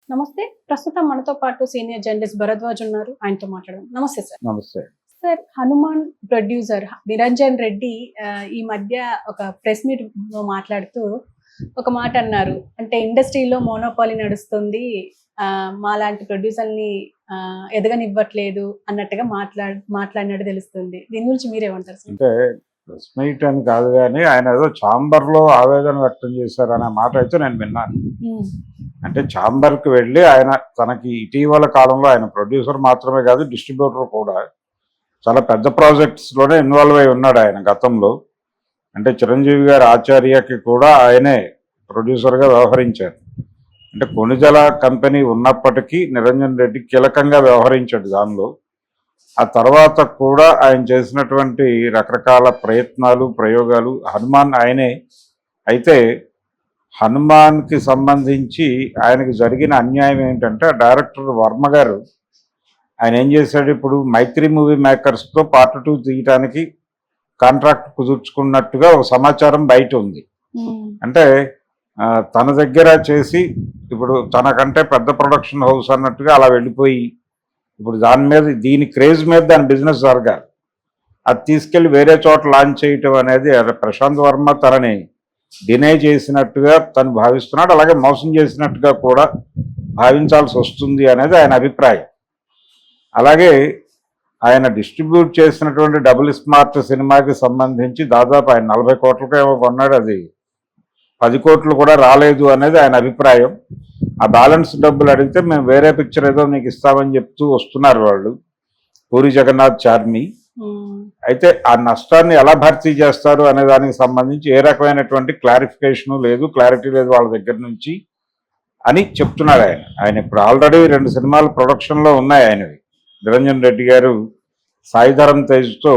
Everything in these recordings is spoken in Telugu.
నమస్తే. ప్రస్తుతం మనతో పాటు సీనియర్ జర్నలిస్ట్ భరద్వాజ్ ఉన్నారు. ఆయనతో మాట్లాడదాం. నమస్తే సార్. నమస్తే. సార్, హనుమాన్ ప్రొడ్యూసర్ నిరంజన్ రెడ్డి ఈ మధ్య ఒక ప్రెస్ మీట్‌లో మాట్లాడుతూ ఒక మాట అన్నారు. అంటే ఇండస్ట్రీలో మోనోపాలీ నడుస్తుంది. మాలాంటి ప్రొడ్యూసర్‌ని ఎదగనివ్వట్లేదు అన్నట్టుగా మాట్లాడినట్టు తెలుస్తుంది. దీని గురించి మీరేమంటారు సార్? అంటే ప్రెస్ మీట్ అని కాదు కానీ ఆయన ఏదో ఛాంబర్లో ఆవేదన వ్యక్తం చేశారనే మాట అయితే నేను విన్నాను. అంటే ఛాంబర్కి వెళ్ళి ఆయన తనకి ఇటీవల కాలంలో ఆయన ప్రొడ్యూసర్ మాత్రమే కాదు, డిస్ట్రిబ్యూటర్ కూడా చాలా పెద్ద ప్రాజెక్ట్స్లోనే ఇన్వాల్వ్ అయి ఉన్నాడు ఆయన గతంలో. అంటే చిరంజీవి గారి ఆచార్యకి కూడా ఆయనే ప్రొడ్యూసర్గా వ్యవహరించారు. అంటే కొణిదెల కంపెనీ ఉన్నప్పటికీ నిరంజన్ రెడ్డి కీలకంగా వ్యవహరించాడు దానిలో. ఆ తర్వాత కూడా ఆయన చేసినటువంటి రకరకాల ప్రయత్నాలు, ప్రయోగాలు హనుమాన్ ఆయనే. అయితే హనుమాన్కి సంబంధించి ఆయనకు జరిగిన అన్యాయం ఏంటంటే డైరెక్టర్ వర్మ గారు ఆయన ఏం చేశాడు, ఇప్పుడు మైత్రి మూవీ మేకర్స్తో పార్ట్ 2 తీయటానికి కాంట్రాక్ట్ కుదుర్చుకున్నట్టుగా ఒక సమాచారం బయట ఉంది. అంటే తన దగ్గర చేసి ఇప్పుడు తనకంటే పెద్ద ప్రొడక్షన్ హౌస్ అన్నట్టుగా అలా వెళ్ళిపోయి ఇప్పుడు దాని మీద దీని క్రేజ్ మీద దాని బిజినెస్ జరగాలి. అది తీసుకెళ్ళి వేరే చోట లాంచ్ చేయటం అనేది ప్రశాంత్ వర్మ తనని డినై చేసినట్టుగా తను భావిస్తున్నాడు. అలాగే మోసం చేసినట్టుగా కూడా భావించాల్సి వస్తుంది అనేది ఆయన అభిప్రాయం. అలాగే ఆయన డిస్ట్రిబ్యూట్ చేసినటువంటి డబుల్ స్మార్ట్ సినిమాకి సంబంధించి దాదాపు ఆయన 40 కోట్లకి ఏమో కొన్నాడు, అది 10 కోట్లు కూడా రాలేదు అనేది ఆయన అభిప్రాయం. ఆ బ్యాలెన్స్ డబ్బులు అడిగితే మేము వేరే పిక్చర్ ఏదో నీకు ఇస్తామని చెప్తూ వస్తున్నారు వాళ్ళు, పూరి జగన్నాథ్, చార్మి. అయితే ఆ నష్టాన్ని ఎలా భర్తీ చేస్తారు అనే దానికి సంబంధించి ఏ రకమైనటువంటి క్లారిఫికేషను లేదు, క్లారిటీ లేదు వాళ్ళ దగ్గర నుంచి అని చెప్తున్నారు ఆయన. ఆయన ఇప్పుడు ఆల్రెడీ 2 సినిమాలు ప్రొడక్షన్లో ఉన్నాయి ఆయనవి. నిరంజన్ రెడ్డి గారు సాయిధరం తేజ్తో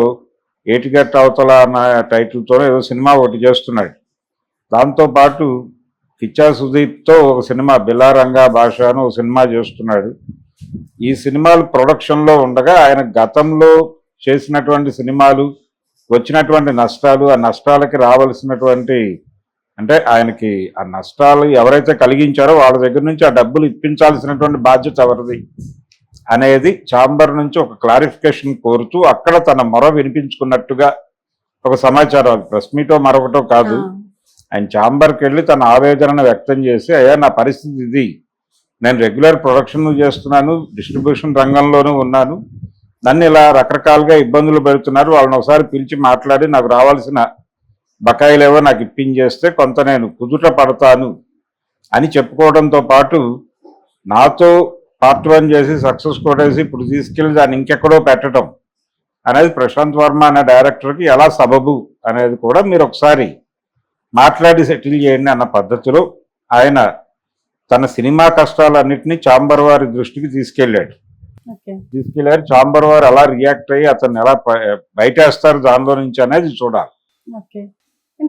ఏటిగట్ట అవతల అన్న టైటిల్తో ఏదో సినిమా ఒకటి చేస్తున్నాడు. దాంతోపాటు కిచ్చా సుదీప్తో ఒక సినిమా బిల్లారంగా భాష అని ఒక సినిమా చేస్తున్నాడు. ఈ సినిమాలు ప్రొడక్షన్లో ఉండగా ఆయన గతంలో చేసినటువంటి సినిమాలు వచ్చినటువంటి నష్టాలు, ఆ నష్టాలకి రావాల్సినటువంటి అంటే ఆయనకి ఆ నష్టాలు ఎవరైతే కలిగించారో వాళ్ళ దగ్గర నుంచి ఆ డబ్బులు ఇప్పించాల్సినటువంటి బాధ్యత ఎవరిది అనేది ఛాంబర్ నుంచి ఒక క్లారిఫికేషన్ కోరుతూ అక్కడ తన మొర వినిపించుకున్నట్టుగా ఒక సమాచారం. ప్రెస్ మీటో మరొకటో కాదు, ఆయన ఛాంబర్కి వెళ్ళి తన ఆవేదనను వ్యక్తం చేసి, అయ్యా నా పరిస్థితి ఇది, నేను రెగ్యులర్ ప్రొడక్షన్ చేస్తున్నాను, డిస్ట్రిబ్యూషన్ రంగంలోనూ ఉన్నాను, నన్ను ఇలా రకరకాలుగా ఇబ్బందులు పెడుతున్నారు, వాళ్ళని ఒకసారి పిలిచి మాట్లాడి నాకు రావాల్సిన బకాయిలేవో నాకు ఇప్పించేస్తే కొంత నేను కుదుట పడతాను అని చెప్పుకోవడంతో పాటు నాతో పార్ట్ 1 చేసి సక్సెస్ కొట్టేసి ఇప్పుడు తీసుకెళ్ళి దాన్ని ఇంకెక్కడో పెట్టడం అనేది ప్రశాంత్ వర్మ అనే డైరెక్టర్కి ఎలా సబబు అనేది కూడా మీరు ఒకసారి మాట్లాడి సెటిల్ చేయండి అన్న పద్ధతిలో ఆయన తన సినిమా కష్టాలన్నింటినీ ఛాంబర్ వారి దృష్టికి తీసుకెళ్ళాడు. ఛాంబర్ వారు ఎలా రియాక్ట్ అయ్యి అతన్ని ఎలా బయటేస్తారు దానిలో నుంచి అనేది చూడాలి.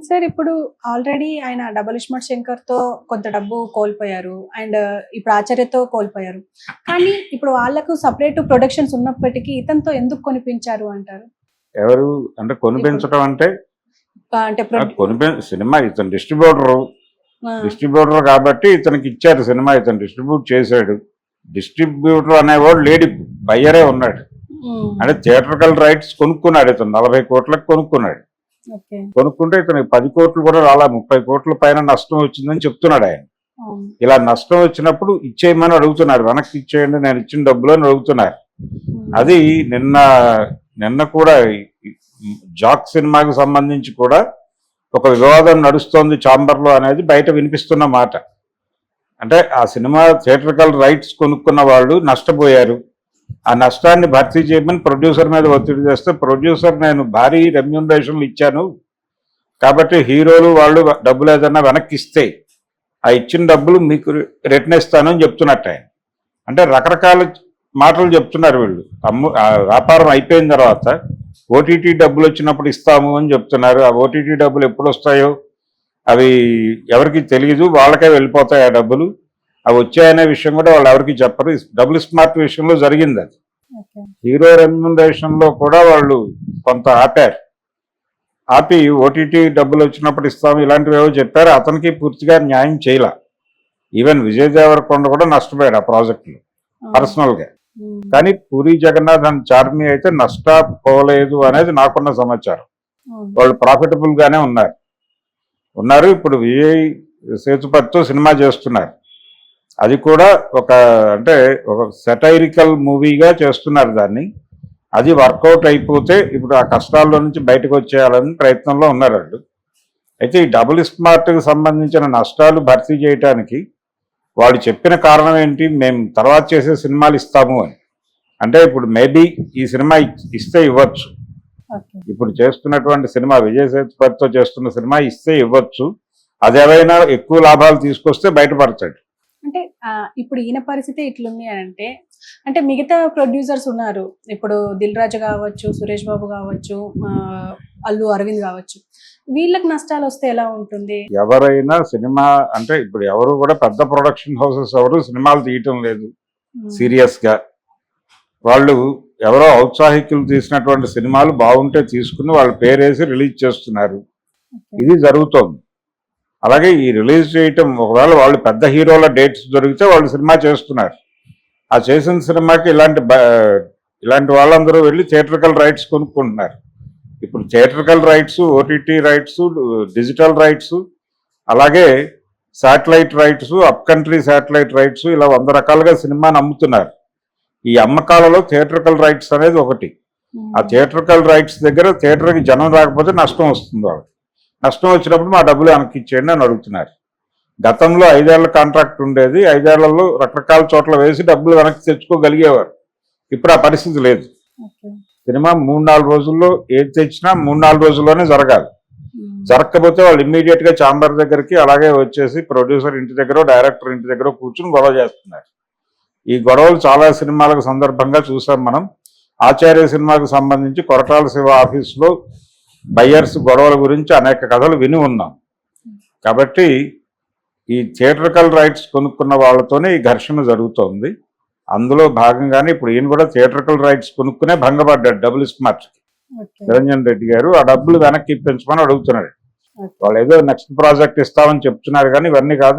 సార్, ఇప్పుడు ఆల్రెడీ ఆయన డబుల్ ఇస్మార్ట్ శంకర్ తో కొంత డబ్బు కోల్పోయారు అండ్ ఇప్పుడు ఆచార్యతో కోల్పోయారు. కానీ ఇప్పుడు వాళ్ళకు సపరేట్ ప్రొడక్షన్స్ ఉన్నప్పటికీ ఇతనితో ఎందుకు కొనిపించారు అంటారు? ఎవరు అంటే కొనిపించడం అంటే సినిమా ఇతను డిస్ట్రిబ్యూటర్ కాబట్టి ఇతనికి ఇచ్చారు సినిమా, ఇతను డిస్ట్రిబ్యూట్ చేశాడు. డిస్ట్రిబ్యూటర్ అనేవాడు లేడీ బయ్యరే ఉన్నాడు. అంటే థియేటర్కల్ రైట్స్ కొనుక్కున్నాడు ఇతను, 40 కోట్లకు కొనుక్కున్నాడు. కొనుక్కుంటే ఇతనికి 10 కోట్లు కూడా రాలా, 30 కోట్ల పైన నష్టం వచ్చిందని చెప్తున్నాడు ఆయన. ఇలా నష్టం వచ్చినప్పుడు ఇచ్చేయమని అడుగుతున్నారు, వెనక్కి ఇచ్చేయండి నేను ఇచ్చిన డబ్బులు అని అడుగుతున్నారు. అది నిన్న కూడా జాక్ సినిమాకి సంబంధించి కూడా ఒక వివాదం నడుస్తోంది ఛాంబర్లో అనేది బయట వినిపిస్తున్న మాట. అంటే ఆ సినిమా థియేటర్కల్ రైట్స్ కొనుక్కున్న వాళ్ళు నష్టపోయారు, ఆ నష్టాన్ని భర్తీ చేయమని ప్రొడ్యూసర్ మీద ఒత్తిడి చేస్తే ప్రొడ్యూసర్ నేను భారీ రెమ్యూనరేషన్లు ఇచ్చాను కాబట్టి హీరోలు వాళ్ళు డబ్బులు ఏదన్నా వెనక్కి ఇస్తే ఆ ఇచ్చిన డబ్బులు మీకు రిటర్న్ ఇస్తాను అని చెప్తున్నట్టు ఆయన. అంటే రకరకాల మాటలు చెప్తున్నారు వీళ్ళు. వ్యాపారం అయిపోయిన తర్వాత ఓటీటీ డబ్బులు వచ్చినప్పుడు ఇస్తాము అని చెప్తున్నారు. ఆ ఓటీటీ డబ్బులు ఎప్పుడు వస్తాయో అవి ఎవరికి తెలియదు, వాళ్ళకే వెళ్ళిపోతాయి ఆ డబ్బులు. అవి వచ్చాయనే విషయం కూడా వాళ్ళు ఎవరికి చెప్పరు. డబుల్ స్మార్ట్ విషయంలో జరిగింది అది. హీరో రెమ్యూనరేషన్లో కూడా వాళ్ళు కొంత ఆపి ఓటీటీ డబ్బులు వచ్చినప్పుడు ఇస్తాము ఇలాంటివి ఏవో చెప్పారు. అతనికి పూర్తిగా న్యాయం చేయలే. ఈవెన్ విజయ్ దేవరకొండ కూడా నష్టపోయాడు ఆ ప్రాజెక్టులో పర్సనల్ గా. కానీ పూరి జగన్నాథ్ అండ్ చార్మి అయితే నష్టపోలేదు అనేది నాకున్న సమాచారం. వాళ్ళు ప్రాఫిటబుల్ గానే ఉన్నారు. ఇప్పుడు విజయ్ సేతుపతితో సినిమా చేస్తున్నారు. అది కూడా ఒక సెటైరికల్ మూవీగా చేస్తున్నారు దాన్ని. అది వర్కౌట్ అయిపోతే ఇప్పుడు ఆ కష్టాల్లో నుంచి బయటకు వచ్చేయాలని ప్రయత్నంలో ఉన్నారు వాళ్ళు. అయితే ఈ డబుల్ స్మార్ట్కి సంబంధించిన నష్టాలు భర్తీ చేయడానికి వాళ్ళు చెప్పిన కారణం ఏంటి, మేము తర్వాత చేసే సినిమాలు ఇస్తాము అని. అంటే ఇప్పుడు మేబీ ఈ సినిమా ఇస్తే ఇవ్వచ్చు, ఇప్పుడు చేస్తున్నటువంటి సినిమా విజయ్ సేతుపతితో చేస్తున్న సినిమా ఇస్తే ఇవ్వచ్చు, అదేవైనా ఎక్కువ లాభాలు తీసుకొస్తే బయటపడతాడు. అంటే ఇప్పుడు ఈయన పరిస్థితి ఇట్లుంది అని అంటే మిగతా ప్రొడ్యూసర్స్ ఉన్నారు, ఇప్పుడు దిల్ రాజు కావచ్చు, సురేష్ బాబు కావచ్చు, అల్లు అరవింద్ కావచ్చు, వీళ్ళకి నష్టాలు వస్తే ఎలా ఉంటుంది? ఎవరైనా సినిమా అంటే ఇప్పుడు ఎవరు కూడా పెద్ద ప్రొడక్షన్ హౌసెస్ ఎవరు సినిమాలు తీయటం లేదు సీరియస్ గా. వాళ్ళు ఎవరో ఔత్సాహికులు తీసినటువంటి సినిమాలు బాగుంటే తీసుకుని వాళ్ళ పేరేసి రిలీజ్ చేస్తున్నారు. ఇది జరుగుతోంది. అలాగే ఈ రిలీజ్ చేయటం, ఒకవేళ వాళ్ళు పెద్ద హీరోల డేట్స్ దొరికితే వాళ్ళు సినిమా చేస్తున్నారు. ఆ చేసిన సినిమాకి ఇలాంటి వాళ్ళందరూ వెళ్ళి థియేట్రికల్ రైట్స్ కొనుక్కుంటున్నారు. ఇప్పుడు theatrical rights, OTT rights, digital rights, అలాగే satellite rights, up country satellite rights, ఇలా 100 రకాలుగా సినిమాని అమ్ముతున్నారు. ఈ అమ్మకాలలో థియేట్రికల్ రైట్స్ అనేది ఒకటి. ఆ థియేట్రికల్ రైట్స్ దగ్గర థియేటర్కి జనం రాకపోతే నష్టం వస్తుంది. వాళ్ళకి నష్టం వచ్చినప్పుడు మా డబ్బులు వెనక్కి ఇచ్చేయండి అని అడుగుతున్నారు. గతంలో 5 ఏళ్ల కాంట్రాక్ట్ ఉండేది, 5 ఏళ్లలో రకరకాల చోట్ల వేసి డబ్బులు వెనక్కి తెచ్చుకోగలిగేవారు. ఇప్పుడు ఆ పరిస్థితి లేదు. సినిమా 3-4 రోజుల్లో ఏది తెచ్చినా 3-4 రోజుల్లోనే జరగాలి. జరగకపోతే వాళ్ళు ఇమ్మీడియట్ గా ఛాంబర్ దగ్గరికి అలాగే వచ్చేసి ప్రొడ్యూసర్ ఇంటి దగ్గర, డైరెక్టర్ ఇంటి దగ్గర కూర్చుని గొడవ చేస్తున్నారు. ఈ గొడవలు చాలా సినిమాలకు సందర్భంగా చూసాం మనం. ఆచార్య సినిమాకు సంబంధించి కొరటాల శివ ఆఫీసులో బయ్యర్స్ గొడవల గురించి అనేక కథలు విని ఉన్నాం. కాబట్టి ఈ థియేట్రికల్ రైట్స్ కొనుక్కున్న వాళ్ళతోనే ఈ ఘర్షణ జరుగుతోంది. అందులో భాగంగానే ఇప్పుడు ఈయన కూడా థియేట్రికల్ రైట్స్ కొనుక్కునే భంగపడ్డాడు డబుల్ స్మార్ట్. నిరంజన్ రెడ్డి గారు ఆ డబ్బులు వెనక్కి ఇప్పించమని అడుగుతున్నాడు. వాళ్ళు ఏదో నెక్స్ట్ ప్రాజెక్ట్ ఇస్తామని చెప్తున్నారు, కానీ ఇవన్నీ కాదు.